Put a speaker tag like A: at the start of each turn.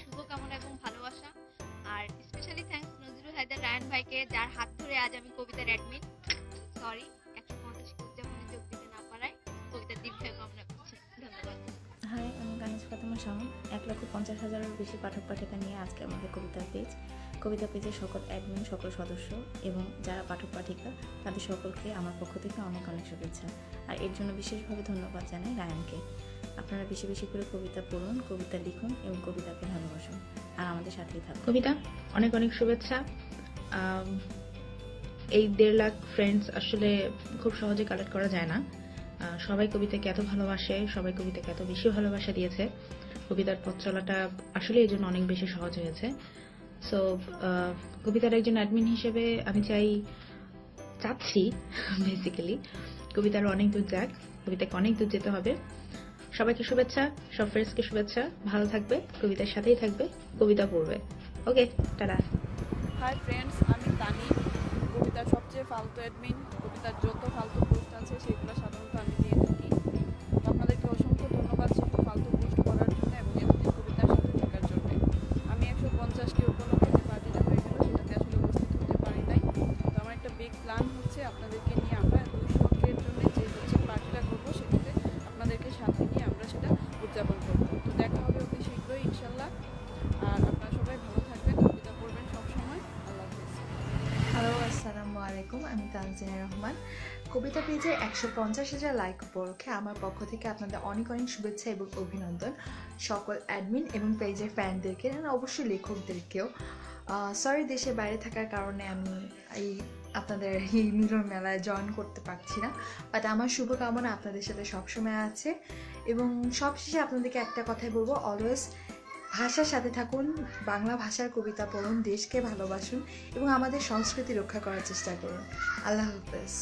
A: শুভকামনা এবং ভালোবাসা। আর স্পেশালি থ্যাঙ্কস নজরুল হায়দার রায়হান ভাইকে, যার হাত ধরে আজ আমি কবিতার অ্যাডমিন। সরি 150 কে উদযাপনে যোগ দিতে না পারায়। কবিতার দীর্ঘায়ু কামনা করছি। ধন্যবাদ।
B: হাই, আমি কানিজ ফাতেমা শাওন। 1,50,000-এরও বেশি পাঠক পাঠিকা নিয়ে আজকে আমাদের কবিতা পেজের সকল অ্যাডমিন, সকল সদস্য এবং যারা পাঠক পাঠিকা তাদের সকলকে আমার পক্ষ থেকে অনেক অনেক শুভেচ্ছা। আর এর জন্য বিশেষভাবে ধন্যবাদ জানাই রায়ানকে। আপনারা বেশি বেশি করে কবিতা পড়ুন, কবিতা লিখুন এবং কবিতাকে ভালোবাসুন, আর আমাদের সাথেই থাকুন।
C: কবিতা অনেক অনেক শুভেচ্ছা। এই 1.5 লাখ ফ্রেন্ডস আসলে খুব সহজে কালেক্ট করা যায় না। সবাই কবিতাকে এত ভালোবাসে, সবাই কবিতাকে এত বেশি ভালোবাসা দিয়েছে। কবিতার পথ চলাটা আসলে এই জন্য অনেক বেশি সহজ হয়েছে। সো কবিতার একজন অ্যাডমিন হিসেবে আমি চাচ্ছি বেসিক্যালি কবিতার অনেক দূর যাক, কবিতাকে অনেক দূর যেতে হবে। সবাইকে শুভেচ্ছা, সব ফ্রেন্ডসকে শুভেচ্ছা। ভালো থাকবে, কবিতার সাথেই থাকবে, কবিতা পড়বে। ওকে, টাটা।
D: হাই ফ্রেন্ডস, আমি তানি, কবিতার সবচেয়ে ফালতু অ্যাডমিন। কবিতার যত ফালতু পোস্ট আছে সেগুলো সাধারণত আমি দিয়ে থাকি। তো আপনাদেরকে অসংখ্য ধন্যবাদ সকল ফালতু পোস্ট করার জন্য এবং এতদিন কবিতার সাথে থাকার জন্য। আমি 150টি উপলক্ষে যে পার্টিটা হয়ে গেল সেটাতে আসলে উপস্থিত হতে পারি নাই। তো আমার একটা বিগ প্ল্যান হচ্ছে আপনাদেরকে নিয়ে আমরা 200 জন্য যে পার্টিটা করবো সেটাতে আপনাদেরকে সাথে নিয়ে আমরা সেটা উদযাপন করবো। তো দেখা হবে অতি শীঘ্রই ইনশাল্লাহ। আর আপনারা সবাই ভালো থাকবেন, কবিতা পড়বেন সবসময়। আল্লাহ হাফেজ।
E: হ্যালো, আসসালামু আলাইকুম। আমি তানজিনা রহমান। কবিতা পেজে 150,000 লাইক উপলক্ষে আমার পক্ষ থেকে আপনাদের অনেক অনেক শুভেচ্ছা এবং অভিনন্দন। সকল অ্যাডমিন এবং পেজের ফ্যানদেরকে, অবশ্যই লেখকদেরকেও। সরি, দেশের বাইরে থাকার কারণে আমি আপনাদের এই মিলন মেলায় জয়েন করতে পারছি না, বাট আমার শুভকামনা আপনাদের সাথে সবসময় আছে। এবং সবশেষে আপনাদেরকে একটা কথাই বলবো, অলওয়েজ ভাষার সাথে থাকুন, বাংলা ভাষার কবিতা পড়ুন, দেশকে ভালোবাসুন এবং আমাদের সংস্কৃতি রক্ষা করার চেষ্টা করুন। আল্লাহ হাফেজ।